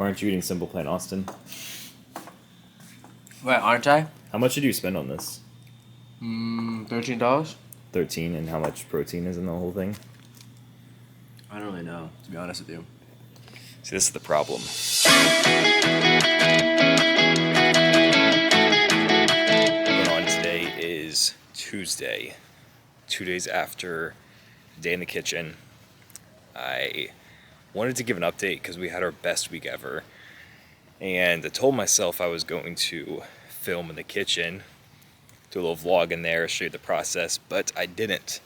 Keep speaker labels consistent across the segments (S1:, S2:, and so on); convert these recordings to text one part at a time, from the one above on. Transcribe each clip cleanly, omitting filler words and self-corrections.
S1: Why aren't you eating Simple Plan, Austin?
S2: Wait, aren't I?
S1: How much did you spend on this?
S2: $13?
S1: 13, and how much protein is in the whole thing?
S2: I don't really know, to be honest with you.
S1: See, this is the problem. Going on today is Tuesday, 2 days after Day in the Kitchen. I wanted to give an update because we had our best week ever. And I told myself I was going to film in the kitchen, do a little vlog in there, show you the process, but I didn't.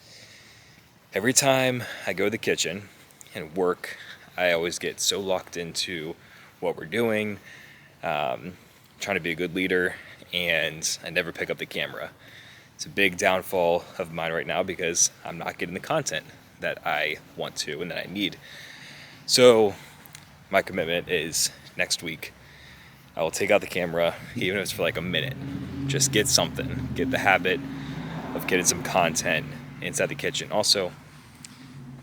S1: Every time I go to the kitchen and work, I always get so locked into what we're doing, trying to be a good leader, and I never pick up the camera. It's a big downfall of mine right now because I'm not getting the content that I want to and that I need. So my commitment is next week I will take out the camera, even if it's for like a minute. Just get something. Get the habit of getting some content inside the kitchen. Also,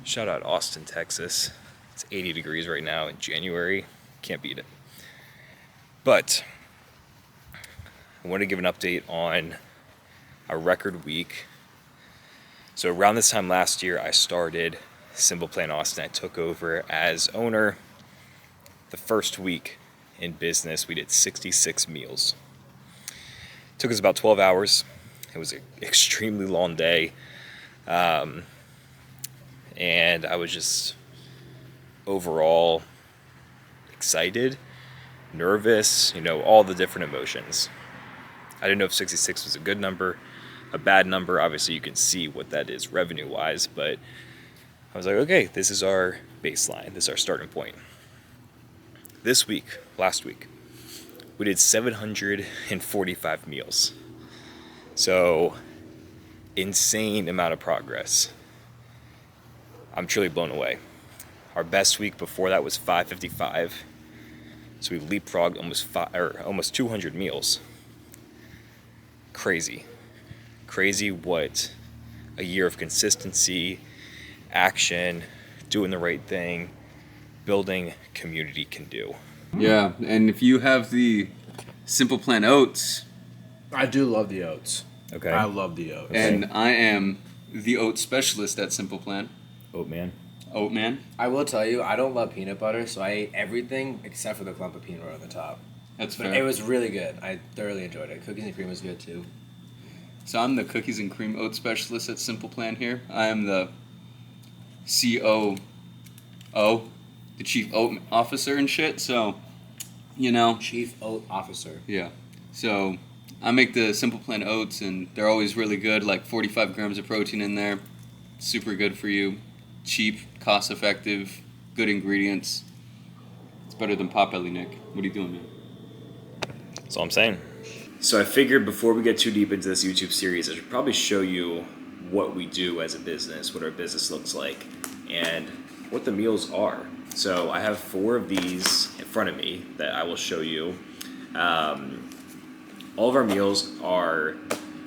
S1: shout out Austin, Texas. It's 80 degrees right now in January. Can't beat it. But I want to give an update on our record week. So around this time last year, I started Simple Plan Austin. I took over as owner. The first week in business, we did 66 meals. It took us about 12 hours. It was an extremely long day. And I was just overall excited, nervous, all the different emotions. I didn't know if 66 was a good number, a bad number. Obviously, you can see what that is revenue-wise, but I was like, okay, this is our baseline. This is our starting point. Last week, we did 745 meals. So, insane amount of progress. I'm truly blown away. Our best week before that was 555. So we leapfrogged almost 200 meals. Crazy what a year of consistency, action, doing the right thing, building community can do.
S3: Yeah, and if you have the Simple Plan oats,
S2: I do love the oats.
S1: Okay.
S2: I love the oats.
S3: and I am the oat specialist at Simple Plan.
S1: Oat man.
S3: Oat man.
S2: I will tell you, I don't love peanut butter, so I ate everything except for the clump of peanut butter on the top.
S3: That's
S2: But
S3: fair.
S2: it was really good. I thoroughly enjoyed it. Cookies and cream was good too.
S3: So I'm the cookies and cream oat specialist at Simple Plan here. I am the COO, the chief oat officer and shit. So,
S2: Chief Oat Officer.
S3: yeah. So I make the Simple Plan oats, and they're always really good. Like 45 grams of protein in there. Super good for you. Cheap, cost effective, good ingredients. It's better than Potbelly, Nick. What are you doing, man?
S1: That's all I'm saying. So I figured before we get too deep into this YouTube series, I should probably show you what we do as a business, what our business looks like, and what the meals are. So I have 4 of these in front of me that I will show you. All of our meals are,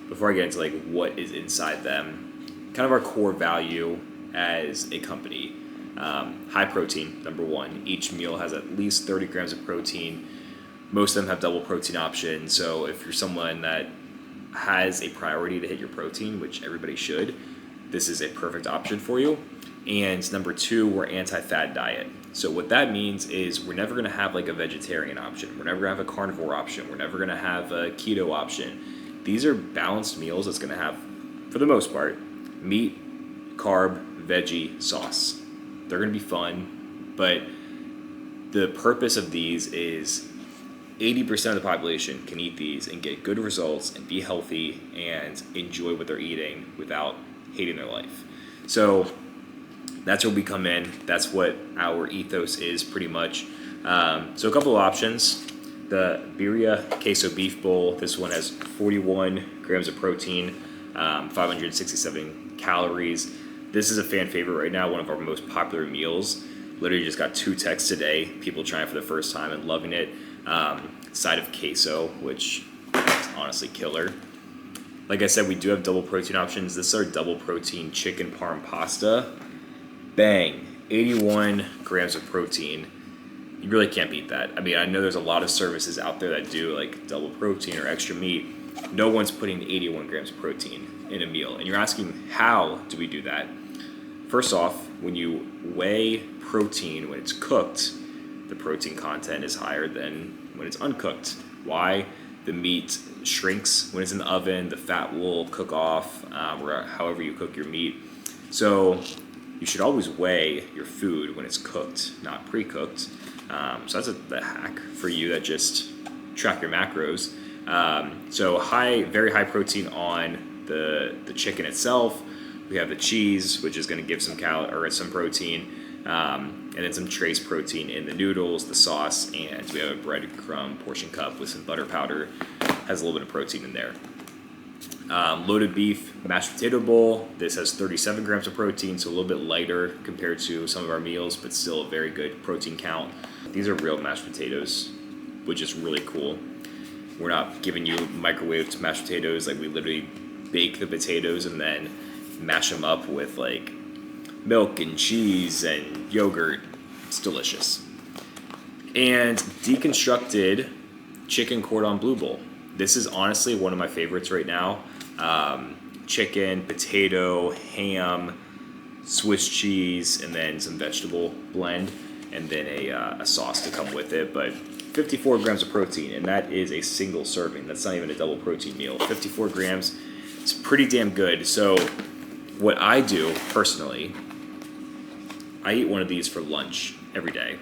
S1: before I get into like what is inside them, kind of our core value as a company. High protein, number 1. Each meal has at least 30 grams of protein. Most of them have double protein options. So if you're someone that has a priority to hit your protein, which everybody should, this is a perfect option for you. And number 2, we're anti-fad diet. So what that means is we're never going to have like a vegetarian option. We're never going to have a carnivore option. We're never going to have a keto option. These are balanced meals that's going to have, for the most part, meat, carb, veggie, sauce. They're going to be fun, but the purpose of these is 80% of the population can eat these and get good results and be healthy and enjoy what they're eating without hating their life. So that's where we come in. That's what our ethos is pretty much. So a couple of options. The Birria Queso Beef Bowl. This one has 41 grams of protein, 567 calories. This is a fan favorite right now, one of our most popular meals. Literally just got 2 texts today, people trying it for the first time and loving it. Side of queso, which is honestly killer. Like I said, we do have double protein options. This is our double protein chicken parm pasta. Bang, 81 grams of protein. you really can't beat that. I mean, I know there's a lot of services out there that do like double protein or extra meat. No one's putting 81 grams of protein in a meal. And you're asking, how do we do that? First off, when you weigh protein when it's cooked, the protein content is higher than when it's uncooked. Why? The meat shrinks when it's in the oven, the fat will cook off, or however you cook your meat. So you should always weigh your food when it's cooked, not pre-cooked. So that's a hack for you that just track your macros. So very high protein on the chicken itself. We have the cheese, which is going to give some some protein, and then some trace protein in the noodles, the sauce, and we have a breadcrumb portion cup with some butter powder. Has a little bit of protein in there. Loaded beef mashed potato bowl. This has 37 grams of protein, so a little bit lighter compared to some of our meals, but still a very good protein count. These are real mashed potatoes, which is really cool. We're not giving you microwaved mashed potatoes. Like, we literally bake the potatoes and then mash them up with like milk and cheese and yogurt. It's delicious. And deconstructed chicken cordon bleu bowl. This is honestly one of my favorites right now. Chicken, potato, ham, Swiss cheese, and then some vegetable blend, and then a sauce to come with it. But 54 grams of protein, and that is a single serving. That's not even a double protein meal. 54 grams is pretty damn good. So what I do personally, I eat one of these for lunch every day.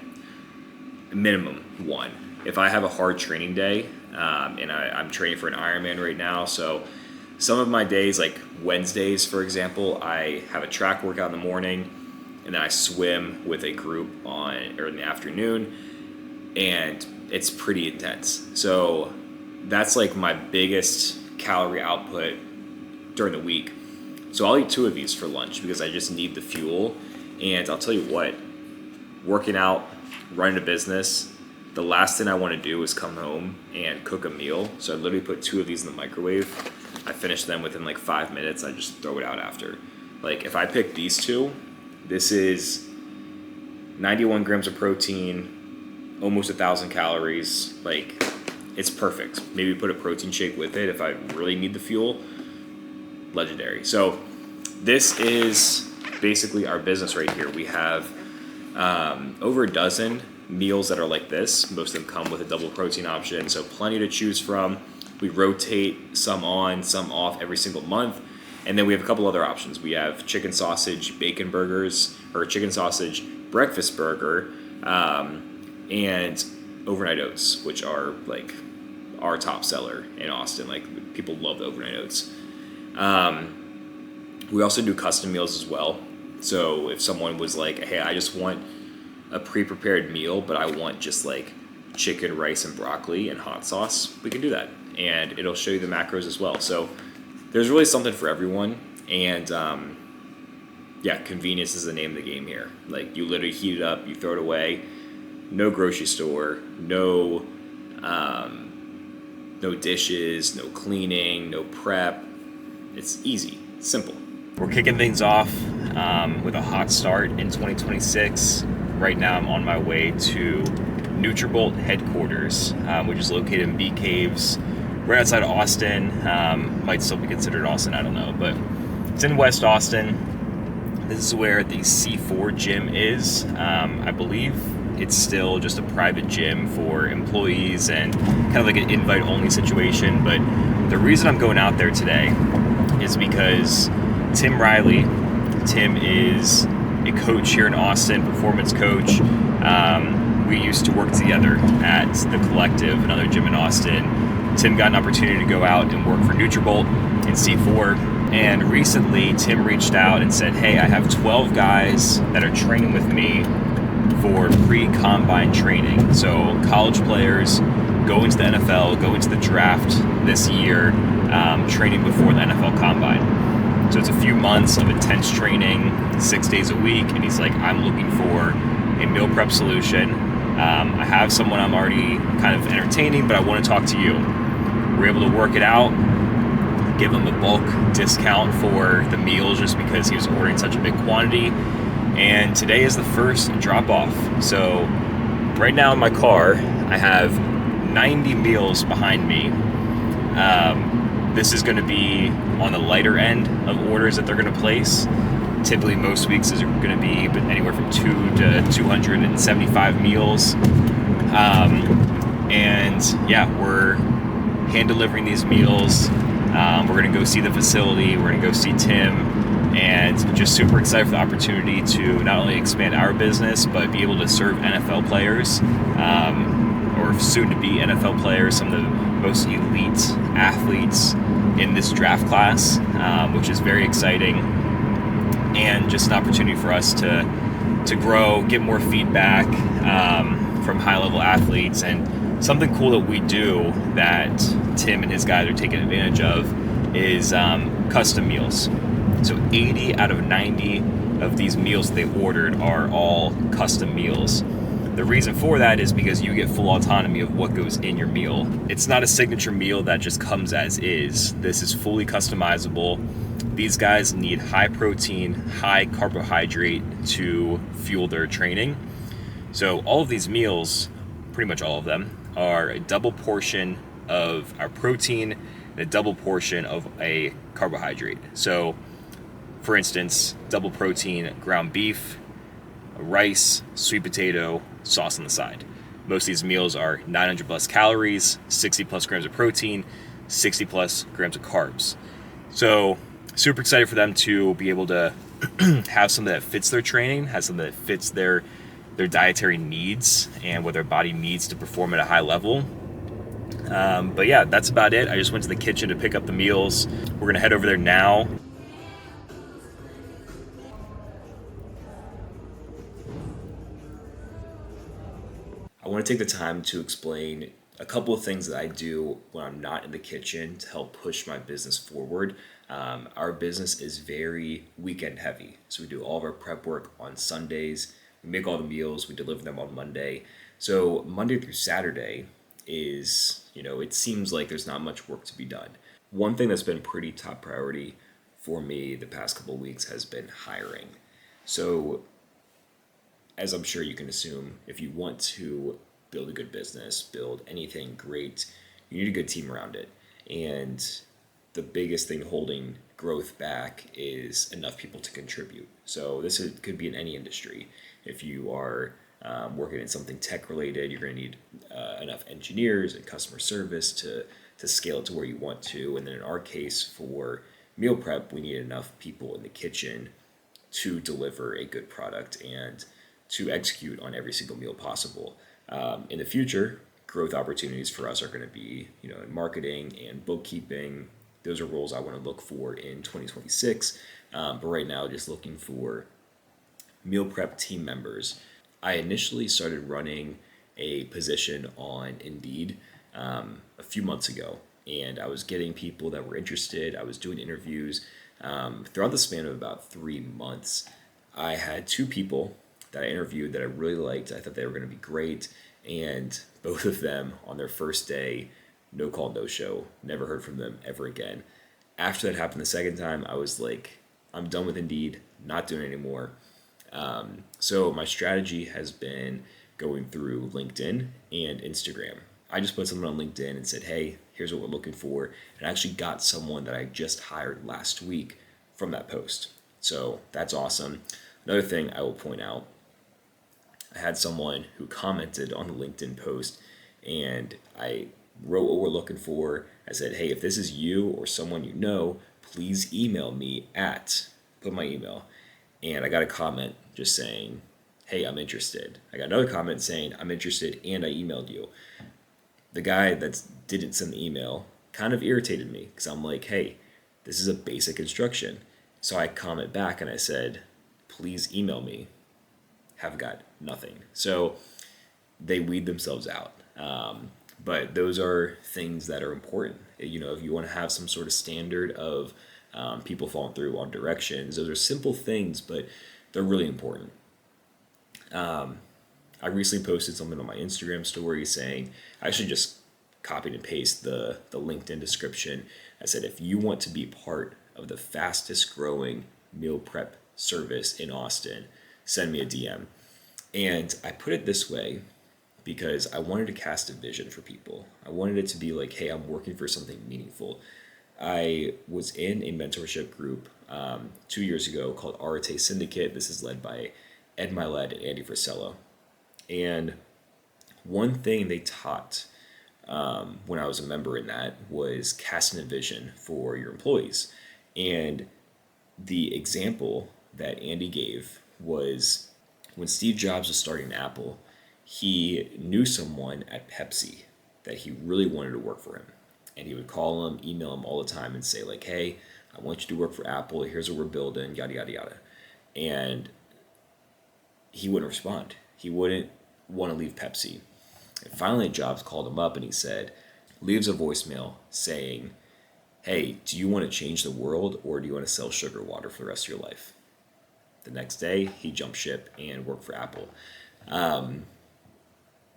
S1: Minimum one. If I have a hard training day, and I'm training for an Ironman right now, so some of my days, like Wednesdays, for example, I have a track workout in the morning, and then I swim with a group in the afternoon, and it's pretty intense. So that's like my biggest calorie output during the week. So I'll eat 2 of these for lunch because I just need the fuel. And I'll tell you what, working out, running a business, the last thing I want to do is come home and cook a meal. So I literally put 2 of these in the microwave. I finish them within like 5 minutes. I just throw it out after. Like, if I pick these 2, this is 91 grams of protein, almost 1,000 calories. Like, it's perfect. Maybe put a protein shake with it if I really need the fuel. Legendary. So this is basically our business right here. We have over a dozen meals that are like this. Most of them come with a double protein option, so plenty to choose from. We rotate some on, some off every single month. And then we have a couple other options. We have chicken sausage bacon burgers, or chicken sausage breakfast burger, and overnight oats, which are like our top seller in Austin. Like, people love the overnight oats. We also do custom meals as well. So if someone was like, hey, I just want a pre-prepared meal, but I want just like chicken, rice, and broccoli and hot sauce, we can do that. And it'll show you the macros as well. So there's really something for everyone. And convenience is the name of the game here. Like, you literally heat it up, you throw it away. No grocery store, no dishes, no cleaning, no prep. It's easy, simple. We're kicking things off with a hot start in 2026. Right now I'm on my way to Nutrabolt headquarters, which is located in Bee Caves, right outside of Austin. Might still be considered Austin, I don't know, but it's in West Austin. This is where the C4 gym is. I believe it's still just a private gym for employees and kind of like an invite-only situation. But the reason I'm going out there today is because Tim Riley, Tim is a coach here in Austin, performance coach. We used to work together at The Collective, another gym in Austin. Tim got an opportunity to go out and work for Nutrabolt in C4. And recently, Tim reached out and said, hey, I have 12 guys that are training with me for pre-combine training. So college players go into the NFL, go into the draft this year, training before the NFL combine. So it's a few months of intense training, 6 days a week. And he's like, I'm looking for a meal prep solution. I have someone I'm already kind of entertaining, but I want to talk to you. We're able to work it out, give him a bulk discount for the meals just because he was ordering such a big quantity. And today is the first drop off. So right now in my car, I have 90 meals behind me. This is going to be on the lighter end of orders that they're going to place. Typically, most weeks is going to be anywhere from 2 to 275 meals. And yeah, we're hand delivering these meals. We're going to go see the facility. We're going to go see Tim, and just super excited for the opportunity to not only expand our business, but be able to serve NFL players, or soon to be NFL players, some of the most elite athletes in this draft class, which is very exciting, and just an opportunity for us to grow, get more feedback from high-level athletes. And something cool that we do that Tim and his guys are taking advantage of is custom meals. So 80 out of 90 of these meals they ordered are all custom meals. The reason for that is because you get full autonomy of what goes in your meal. It's not a signature meal that just comes as is. This is fully customizable. These guys need high protein, high carbohydrate to fuel their training. So all of these meals, pretty much all of them, are a double portion of our protein and a double portion of a carbohydrate. So for instance, double protein ground beef, rice, sweet potato, sauce on the side. Most of these meals are 900 plus calories, 60 plus grams of protein, 60 plus grams of carbs. So super excited for them to be able to have something that fits their training, has something that fits their dietary needs and what their body needs to perform at a high level. But yeah, that's about it. I just went to the kitchen to pick up the meals. We're gonna head over there now. I want to take the time to explain a couple of things that I do when I'm not in the kitchen to help push my business forward. Our business is very weekend heavy, so we do all of our prep work on Sundays. We make all the meals, we deliver them on Monday. So Monday through Saturday is, it seems like there's not much work to be done. One thing that's been pretty top priority for me the past couple of weeks has been hiring. So as I'm sure you can assume, if you want to build a good business, build anything great, you need a good team around it. And the biggest thing holding growth back is enough people to contribute. So could be in any industry. If you are working in something tech related, you're going to need enough engineers and customer service to scale it to where you want to. And then in our case, for meal prep, we need enough people in the kitchen to deliver a good product and to execute on every single meal possible. In the future, growth opportunities for us are going to be, in marketing and bookkeeping. Those are roles I want to look for in 2026. But right now, just looking for meal prep team members. I initially started running a position on Indeed a few months ago, and I was getting people that were interested. I was doing interviews. Throughout the span of about 3 months, I had 2 people that I interviewed that I really liked. I thought they were going to be great, and both of them on their first day, no call, no show, never heard from them ever again. After that happened the second time, I was like, I'm done with Indeed, not doing it anymore. So my strategy has been going through LinkedIn and Instagram. I just put something on LinkedIn and said, hey, here's what we're looking for. And I actually got someone that I just hired last week from that post. So that's awesome. Another thing I will point out, I had someone who commented on the LinkedIn post, and I wrote what we're looking for. I said, hey, if this is you or someone you know, please email me put my email. And I got a comment just saying, hey, I'm interested. I got another comment saying, I'm interested, and I emailed you. The guy that didn't send the email kind of irritated me because I'm like, hey, this is a basic instruction. So I comment back and I said, please email me. Have got nothing. So they weed themselves out. But those are things that are important. If you want to have some sort of standard of people following through on directions, those are simple things, but they're really important. I recently posted something on my Instagram story saying, I actually just copied and pasted the LinkedIn description. I said, if you want to be part of the fastest growing meal prep service in Austin, send me a DM. And I put it this way, because I wanted to cast a vision for people. I wanted it to be like, hey, I'm working for something meaningful. I was in a mentorship group 2 years ago called Arate Syndicate. This is led by Ed Milet and Andy Frisello. And one thing they taught when I was a member in that was casting a vision for your employees. And the example that Andy gave was when Steve Jobs was starting Apple, he knew someone at Pepsi that he really wanted to work for him. And he would call him, email him all the time and say, like, hey, I want you to work for Apple. Here's what we're building, yada, yada, yada. And he wouldn't respond. He wouldn't want to leave Pepsi. And finally, Jobs called him up and he said, leaves a voicemail saying, hey, do you want to change the world or do you want to sell sugar water for the rest of your life? The next day, he jumped ship and worked for Apple.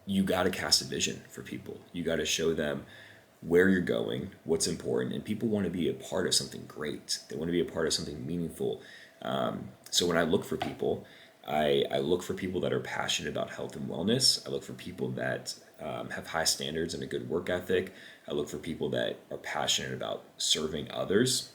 S1: You got to cast a vision for people. You got to show them where you're going, what's important, and people want to be a part of something great. They want to be a part of something meaningful. So when I look for people, I look for people that are passionate about health and wellness. I look for people that have high standards and a good work ethic. I look for people that are passionate about serving others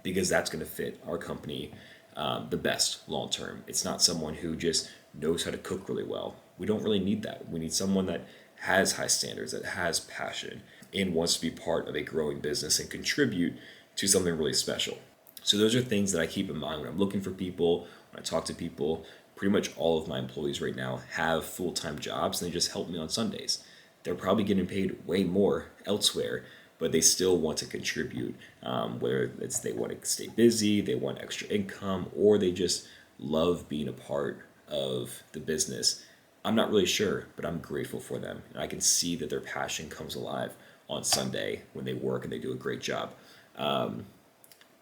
S1: because that's going to fit our company the best long term. It's not someone who just knows how to cook really well. We don't really need that. We need someone that has high standards, that has passion, and wants to be part of a growing business and contribute to something really special. So those are things that I keep in mind when I'm looking for people, when I talk to people. Pretty much all of my employees right now have full-time jobs and they just help me on Sundays. They're probably getting paid way more elsewhere, but they still want to contribute, whether it's they want to stay busy, they want extra income, or they just love being a part of the business. I'm not really sure, but I'm grateful for them. And I can see that their passion comes alive on Sunday when they work and they do a great job. A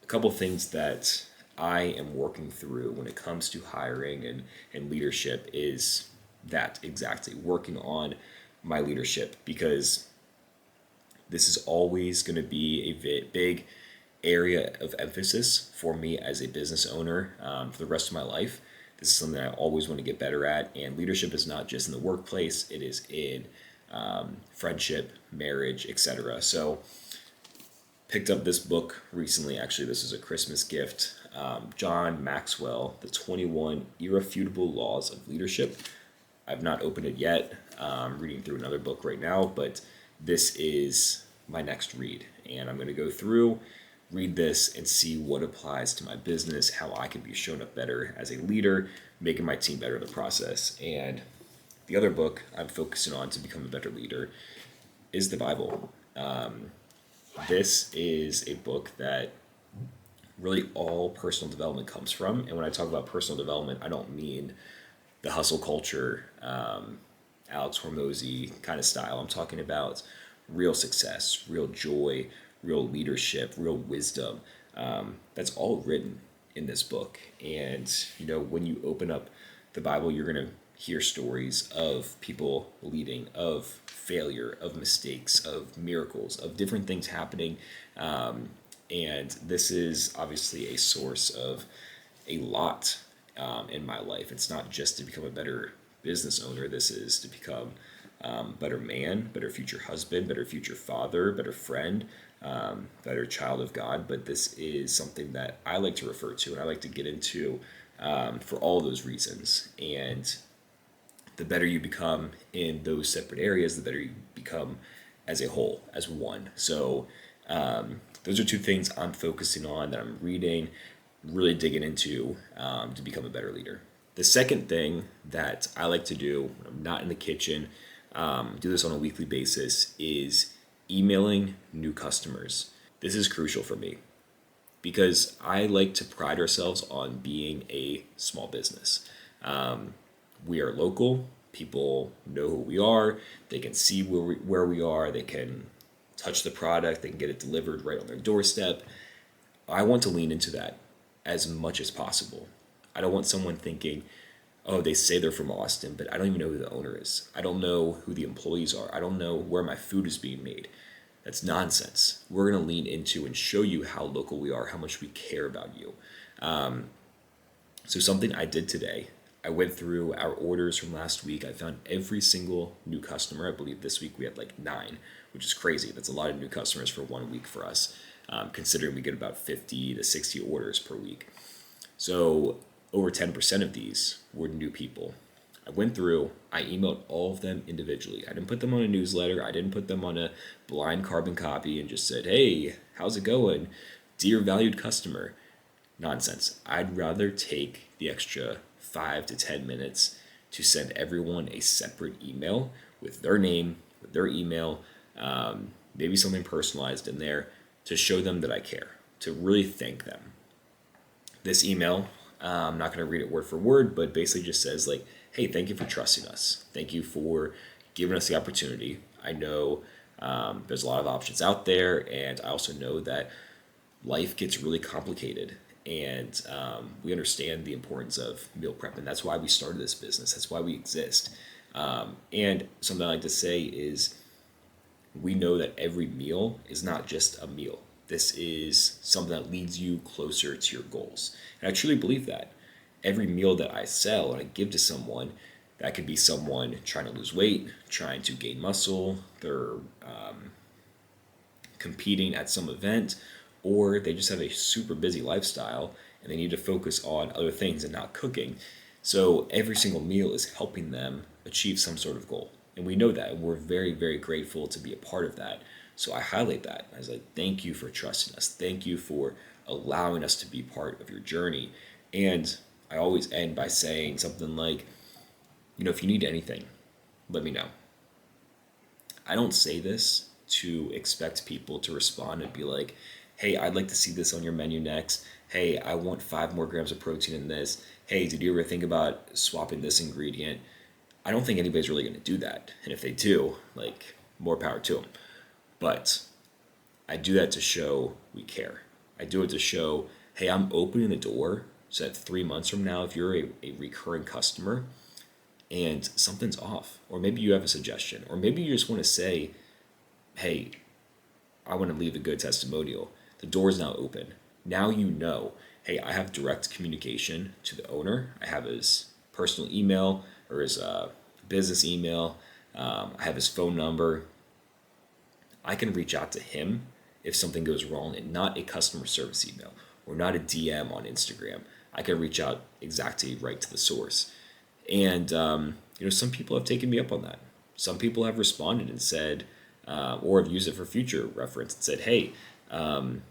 S1: couple of things that I am working through when it comes to hiring and leadership is that exactly, working on my leadership, because this is always going to be a big area of emphasis for me as a business owner for the rest of my life. This is something I always want to get better at, and leadership is not just in the workplace, it is in friendship, marriage, etc. So picked up this book recently. Actually, this is a Christmas gift. John Maxwell, The 21 Irrefutable Laws of Leadership. I've not opened it yet. I'm reading through another book right now, but this is my next read. And I'm going to go through, read this, and see what applies to my business, how I can be shown up better as a leader, making my team better in the process. And the other book I'm focusing on to become a better leader is the Bible. This is a book that really all personal development comes from. And when I talk about personal development, I don't mean the hustle culture, Alex Hormozy kind of style. I'm talking about real success, real joy, real leadership, real wisdom. That's all written in this book. And, you know, when you open up the Bible, you're going to hear stories of people leading, of failure, of mistakes, of miracles, of different things happening. And this is obviously a source of a lot in my life. It's not just to become a better business owner. This is to become better man, better future husband, better future father, better friend, better child of God. But this is something that I like to refer to and I like to get into for all those reasons. And the better you become in those separate areas, the better you become as a whole, as one. So those are two things I'm focusing on, that I'm reading, really digging into to become a better leader. The second thing that I like to do when I'm not in the kitchen, do this on a weekly basis, is emailing new customers. This is crucial for me because I like to pride ourselves on being a small business. We are local. People know who we are. They can see where we are. They can touch the product. They can get it delivered right on their doorstep. I want to lean into that as much as possible. I don't want someone thinking, oh, they say they're from Austin, but I don't even know who the owner is. I don't know who the employees are. I don't know where my food is being made. That's nonsense. We're going to lean into and show you how local we are, how much we care about you. So something I did today, I went through our orders from last week. I found every single new customer. I believe this week we had like 9, which is crazy. That's a lot of new customers for 1 week for us, considering we get about 50 to 60 orders per week. So over 10% of these were new people. I went through, I emailed all of them individually. I didn't put them on a newsletter. I didn't put them on a blind carbon copy and just said, hey, how's it going? Dear valued customer. Nonsense. I'd rather take the extra 5 to 10 minutes to send everyone a separate email with their name, with their email, maybe something personalized in there to show them that I care, to really thank them. This email, I'm not going to read it word for word, but basically just says like, hey, thank you for trusting us. Thank you for giving us the opportunity. I know there's a lot of options out there, and I also know that life gets really complicated, and we understand the importance of meal prep, and that's why we started this business. That's why we exist. And something I like to say is we know that every meal is not just a meal. This is something that leads you closer to your goals. And I truly believe that. Every meal that I sell and I give to someone, that could be someone trying to lose weight, trying to gain muscle, they're competing at some event, or they just have a super busy lifestyle and they need to focus on other things and not cooking. So every single meal is helping them achieve some sort of goal. And we know that, and we're very, very grateful to be a part of that. So I highlight that. I was like, thank you for trusting us. Thank you for allowing us to be part of your journey. And I always end by saying something like, if you need anything, let me know. I don't say this to expect people to respond and be like, hey, I'd like to see this on your menu next. Hey, I want 5 more grams of protein in this. Hey, did you ever think about swapping this ingredient? I don't think anybody's really going to do that. And if they do, like, more power to them. But I do that to show we care. I do it to show, hey, I'm opening the door so that 3 months from now, if you're a recurring customer and something's off, or maybe you have a suggestion, or maybe you just want to say, hey, I want to leave a good testimonial. The door is now open. Now you know, hey, I have direct communication to the owner. I have his personal email or his business email. I have his phone number. I can reach out to him if something goes wrong, and not a customer service email or not a DM on Instagram. I can reach out exactly right to the source. And, some people have taken me up on that. Some people have responded and said, or have used it for future reference and said, hey, I'm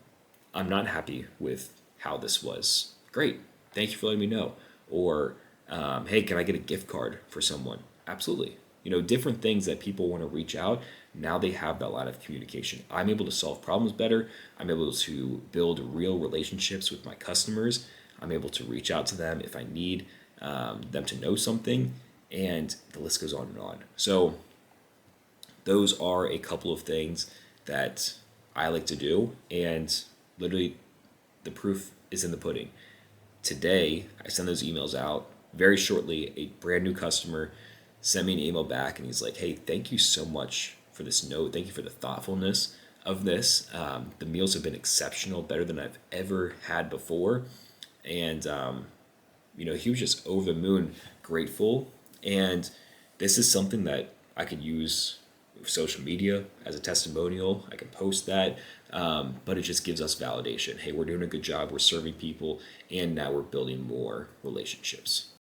S1: not happy with how this was. Great. Thank you for letting me know. Or, hey, can I get a gift card for someone? Absolutely. Different things that people want to reach out. Now they have that line of communication. I'm able to solve problems better. I'm able to build real relationships with my customers. I'm able to reach out to them if I need them to know something. And the list goes on and on. So those are a couple of things that I like to do. And literally, the proof is in the pudding. Today, I send those emails out. Very shortly, a brand new customer sent me an email back, and he's like, hey, thank you so much for this note. Thank you for the thoughtfulness of this. The meals have been exceptional, better than I've ever had before. And, he was just over the moon grateful. And this is something that I could use with social media as a testimonial. I can post that, but it just gives us validation. Hey, we're doing a good job. We're serving people, and now we're building more relationships.